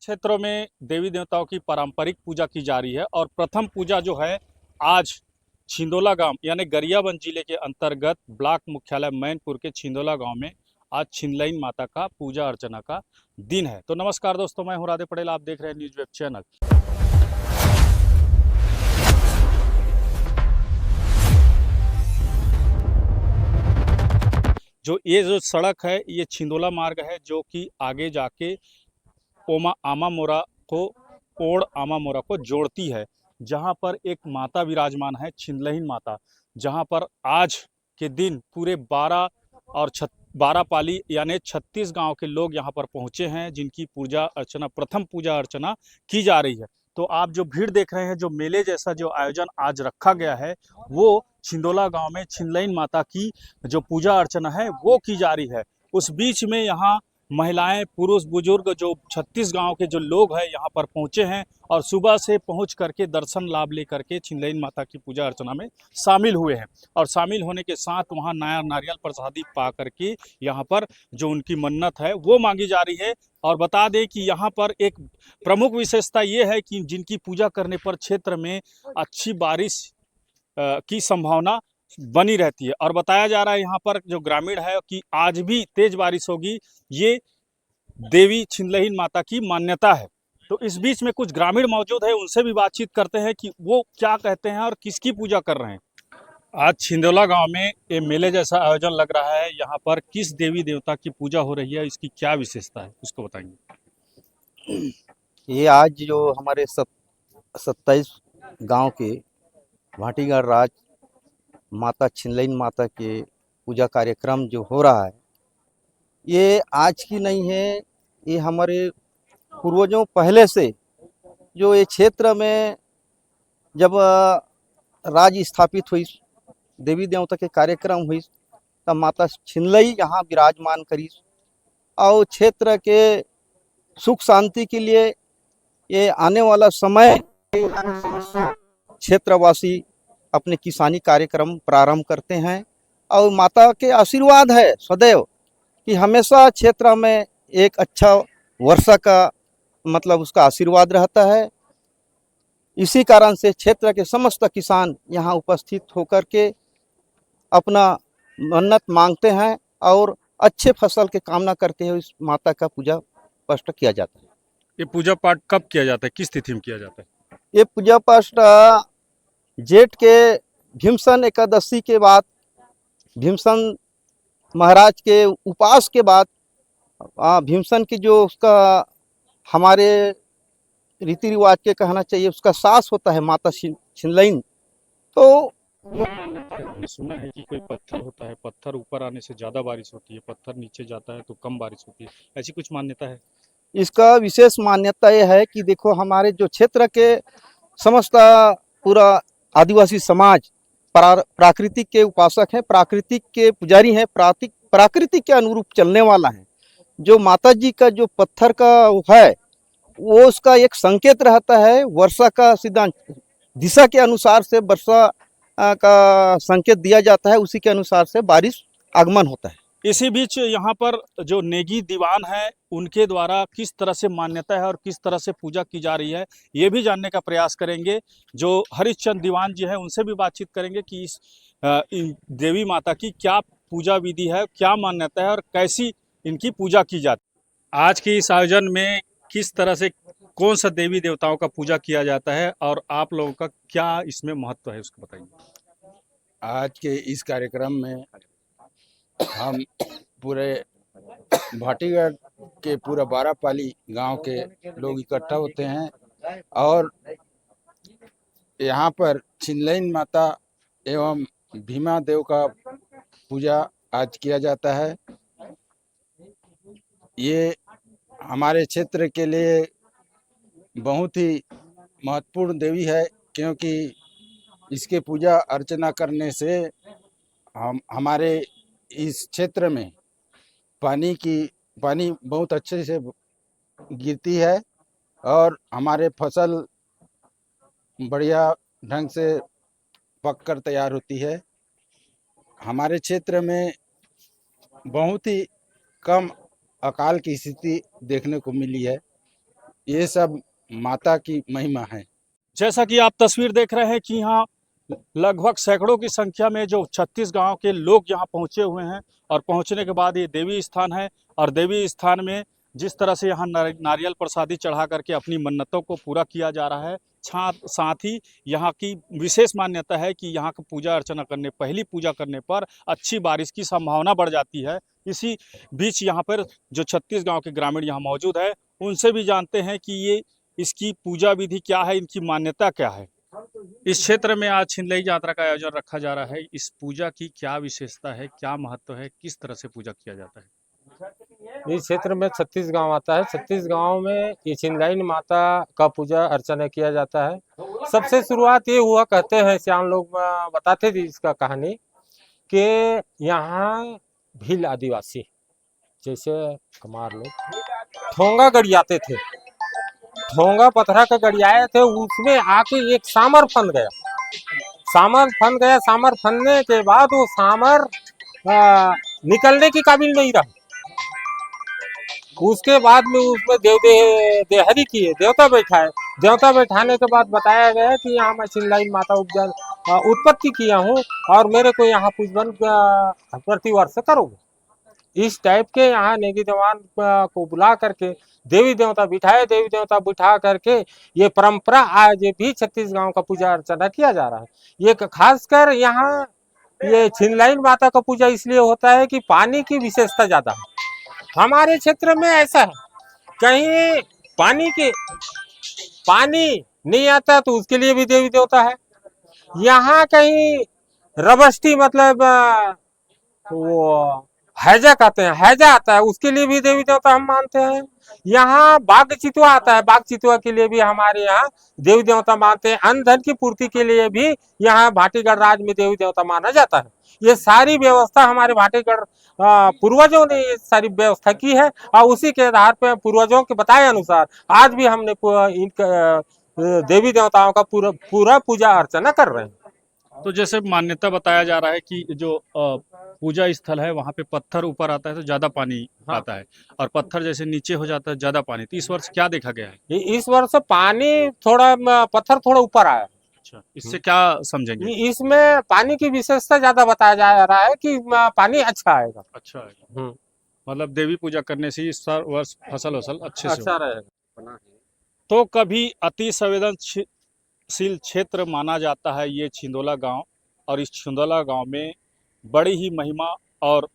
क्षेत्रों में देवी देवताओं की पारंपरिक पूजा की जा रही है और प्रथम पूजा जो है आज छिंदोला गांव यानी गरियाबंद जिले के अंतर्गत ब्लॉक मुख्यालय मैनपुर के छिंदोला गांव में आज छिंदलैन माता का पूजा अर्चना का दिन है। तो नमस्कार दोस्तों, मैं हूं राधे पटेल, आप देख रहे हैं न्यूज वेब चैनल। जो सड़क है ये छिंदोला मार्ग है जो कि आगे जाके आमा मोरा को ओड़ आमा मोरा को जोड़ती है, जहां पर एक माता विराजमान है छिंदलैन माता, जहां पर आज के दिन पूरे 12 पाली यानी 36 गांव के लोग यहां पर पहुंचे हैं, जिनकी पूजा अर्चना प्रथम पूजा अर्चना की जा रही है। तो आप जो भीड़ देख रहे हैं, जो मेले जैसा जो आयोजन आज रखा गया है, वो छिंदोला गांव में छिंदलैन माता की जो पूजा अर्चना है वो की जा रही है। उस बीच में यहाँ महिलाएं, पुरुष, बुजुर्ग जो 36 गांव के जो लोग हैं यहाँ पर पहुंचे हैं और सुबह से पहुंच करके दर्शन लाभ लेकर के छिंदलैन माता की पूजा अर्चना में शामिल हुए हैं। और शामिल होने के साथ वहां नया नारियल प्रसादी पा करके यहाँ पर जो उनकी मन्नत है वो मांगी जा रही है। और बता दें कि यहाँ पर एक प्रमुख विशेषता ये है कि जिनकी पूजा करने पर क्षेत्र में अच्छी बारिश की संभावना बनी रहती है। और बताया जा रहा है यहाँ पर जो ग्रामीण है कि आज भी तेज बारिश होगी, ये देवी छिंदलैन माता की मान्यता है। तो इस बीच में कुछ ग्रामीण मौजूद है, उनसे भी बातचीत करते हैं कि वो क्या कहते हैं और किसकी पूजा कर रहे हैं। आज छिंदोला गांव में ये मेले जैसा आयोजन लग रहा है, यहाँ पर किस देवी देवता की पूजा हो रही है, इसकी क्या विशेषता है, उसको बताएंगे। ये आज जो हमारे 27 गांव के भाटीगढ़ राज माता छिंदलैन माता के पूजा कार्यक्रम जो हो रहा है, ये आज की नहीं है। ये हमारे पूर्वजों पहले से जो ये क्षेत्र में जब राज स्थापित हुई, देवी देवता के कार्यक्रम हुई, तब माता छिंदलई यहाँ विराजमान करी और क्षेत्र के सुख शांति के लिए ये आने वाला समय क्षेत्रवासी अपने किसानी कार्यक्रम प्रारंभ करते हैं और माता के आशीर्वाद है सदैव कि हमेशा क्षेत्र में एक अच्छा वर्षा का मतलब उसका आशीर्वाद रहता है। इसी कारण से क्षेत्र के समस्त किसान यहाँ उपस्थित होकर के अपना मन्नत मांगते हैं और अच्छे फसल के कामना करते हुए इस माता का पूजा पाठ किया जाता है। ये पूजा पाठ कब किया जाता है, किस तिथि में किया जाता है? ये पूजा पाठ जेठ के भीमसन एकादशी के बाद, भीमसन महाराज के उपास के बाद, भीमसन की जो उसका हमारे रीति रिवाज के कहना चाहिए उसका सास होता है माता छिंदलैन। तो मैंने सुना है कि कोई पत्थर होता है, पत्थर ऊपर आने से ज्यादा बारिश होती है, पत्थर नीचे जाता है तो कम बारिश होती है, ऐसी कुछ मान्यता है? इसका विशेष मान्यता यह है कि देखो हमारे जो क्षेत्र के समस्त पूरा आदिवासी समाज प्राकृतिक के उपासक हैं, प्राकृतिक के पुजारी हैं, प्राकृतिक के अनुरूप चलने वाला है। जो माता जी का जो पत्थर का है वो उसका एक संकेत रहता है, वर्षा का सिद्धांत दिशा के अनुसार से वर्षा का संकेत दिया जाता है, उसी के अनुसार से बारिश आगमन होता है। इसी बीच यहाँ पर जो नेगी दीवान है उनके द्वारा किस तरह से मान्यता है और किस तरह से पूजा की जा रही है, ये भी जानने का प्रयास करेंगे। जो हरिश्चंद्र दीवान जी हैं उनसे भी बातचीत करेंगे कि इस देवी माता की क्या पूजा विधि है, क्या मान्यता है और कैसी इनकी पूजा की जाती है। आज के इस आयोजन में किस तरह से कौन सा देवी देवताओं का पूजा किया जाता है और आप लोगों का क्या इसमें महत्व है, उसको बताइए। आज के इस कार्यक्रम में हम पूरे भाटीगढ़ के पूरा 12 पाली गांव के लोग इकट्ठा होते हैं और यहाँ पर छिंदलैन माता एवं भीमा देव का पूजा आज किया जाता है। ये हमारे क्षेत्र के लिए बहुत ही महत्वपूर्ण देवी है, क्योंकि इसके पूजा अर्चना करने से हमारे इस क्षेत्र में पानी बहुत अच्छे से गिरती है और हमारे फसल बढ़िया ढंग से पककर तैयार होती है। हमारे क्षेत्र में बहुत ही कम अकाल की स्थिति देखने को मिली है। ये सब माता की महिमा है। जैसा कि आप तस्वीर देख रहे हैं कि यहाँ लगभग सैकड़ों की संख्या में जो 36 गांव के लोग यहाँ पहुँचे हुए हैं और पहुँचने के बाद ये देवी स्थान है और देवी स्थान में जिस तरह से यहाँ नारियल प्रसादी चढ़ा करके अपनी मन्नतों को पूरा किया जा रहा है। साथ ही यहाँ की विशेष मान्यता है कि यहाँ की पूजा अर्चना करने पहली पूजा करने पर अच्छी बारिश की संभावना बढ़ जाती है। इसी बीच यहाँ पर जो 36 गांव के ग्रामीण यहाँ मौजूद है उनसे भी जानते हैं कि ये इसकी पूजा विधि क्या है, इनकी मान्यता क्या है। इस क्षेत्र में आज छिंदलई यात्रा का आयोजन रखा जा रहा है। इस पूजा की क्या विशेषता है, क्या महत्व है, किस तरह से पूजा किया जाता है? इस क्षेत्र में 36 गांव आता है। 36 गांव में ये छिंदलई माता का पूजा अर्चना किया जाता है। सबसे शुरुआत ये हुआ, कहते हैं सियान लोग बताते थे इसका कहानी, कि यहाँ भील आदिवासी जैसे कमार लोग ठोंगा गड़ियाते थे, ठोंगा पत्थरा का गड़ियाए थे, उसमें आके एक सामर फन गया। सामर फनने के बाद वो सामर निकलने की काबिल नहीं रहा। उसके बाद में उसमें देहरी किए, देवता बैठाए। देवता बैठाने के बाद बताया गया कि यहाँ मैं छिंदलई माता उत्पत्ति किया हूँ और मेरे को यहाँ पूजन प्रतिवर्ष करोगे। इस टाइप के यहाँ नेगी देवान को बुला करके देवी देवता बिठाए, देवी देवता बिठा करके ये परंपरा आज भी 36 गांव का पूजा अर्चना किया जा रहा है। ये खासकर यहाँ ये छिंदलई माता का पूजा इसलिए होता है कि पानी की विशेषता ज्यादा है। हमारे क्षेत्र में ऐसा है, कहीं पानी नहीं आता तो उसके लिए भी देवी देवता है। यहाँ कहीं रबस्टी मतलब वो हैजा कहते हैं, हैजा आता है, उसके लिए भी देवी देवता हम मानते हैं। यहाँ बाघ चितवा आता है, बाघ चितवा के लिए भी हमारे यहाँ देवी देवता मानते हैं। अन्न धन की पूर्ति के लिए भी यहाँ भाटीगढ़ राज में देवी देवता माना जाता है। ये सारी व्यवस्था हमारे भाटीगढ़ पूर्वजों ने ये सारी व्यवस्था की है और उसी के आधार पर पूर्वजों के बताए अनुसार आज भी हमने देवी देवताओं का पूरा पूजा अर्चना कर रहे हैं। तो जैसे मान्यता बताया जा रहा है कि जो पूजा स्थल है वहाँ पे पत्थर ऊपर आता है तो ज्यादा पानी आता है और पत्थर जैसे नीचे हो जाता है ज्यादा पानी। तो इस वर्ष क्या देखा गया है? इस वर्ष पानी पत्थर थोड़ा ऊपर आया। अच्छा, इससे क्या समझेंगे? इसमें पानी की विशेषता ज्यादा बताया जा रहा है कि पानी अच्छा आएगा। अच्छा आएगा, मतलब देवी पूजा करने से इस वर्ष फसल अच्छे से अच्छा रहेगा। तो कभी अति संवेदनशील क्षेत्र माना जाता है ये छिंदोला गांव और इस छिंदोला गांव में बड़ी ही महिमा और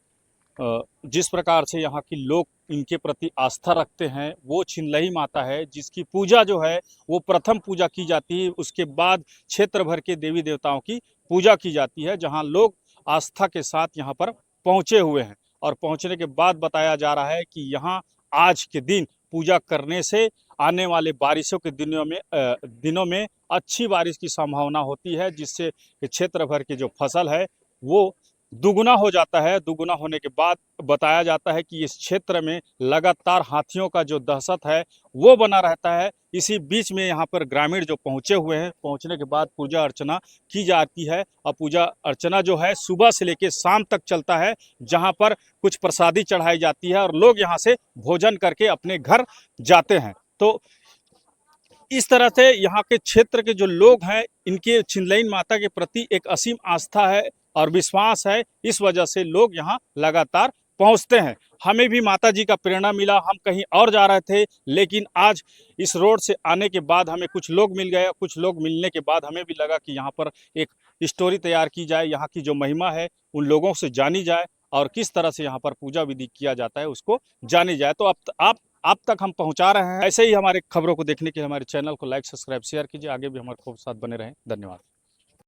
जिस प्रकार से यहाँ के लोग इनके प्रति आस्था रखते हैं वो छिंदलई माता है, जिसकी पूजा जो है वो प्रथम पूजा की जाती है। उसके बाद क्षेत्र भर के देवी देवताओं की पूजा की जाती है, जहाँ लोग आस्था के साथ यहाँ पर पहुँचे हुए हैं। और पहुँचने के बाद बताया जा रहा है कि यहाँ आज के दिन पूजा करने से आने वाले बारिशों के दिनों में अच्छी बारिश की संभावना होती है, जिससे क्षेत्र भर की जो फसल है वो दुगुना हो जाता है। दुगुना होने के बाद बताया जाता है कि इस क्षेत्र में लगातार हाथियों का जो दहशत है वो बना रहता है। इसी बीच में यहाँ पर ग्रामीण जो पहुँचे हुए हैं, पहुँचने के बाद पूजा अर्चना की जाती है और पूजा अर्चना जो है सुबह से लेकर शाम तक चलता है, जहाँ पर कुछ प्रसादी चढ़ाई जाती है और लोग यहाँ से भोजन करके अपने घर जाते हैं। तो इस तरह से यहाँ के क्षेत्र के जो लोग हैं इनके छिंदलई माता के प्रति एक असीम आस्था है और विश्वास है। इस वजह से लोग यहाँ लगातार पहुँचते हैं। हमें भी माता जी का प्रेरणा मिला, हम कहीं और जा रहे थे लेकिन आज इस रोड से आने के बाद हमें कुछ लोग मिल गए। कुछ लोग मिलने के बाद हमें भी लगा कि यहाँ पर एक स्टोरी तैयार की जाए, यहाँ की जो महिमा है उन लोगों से जानी जाए और किस तरह से यहाँ पर पूजा विधि किया जाता है उसको जानी जाए। तो अब आप तक हम पहुंचा रहे हैं। ऐसे ही हमारे खबरों को देखने के लिए हमारे चैनल को लाइक, सब्सक्राइब, शेयर कीजिए। आगे भी हमारे साथ बने रहें। धन्यवाद।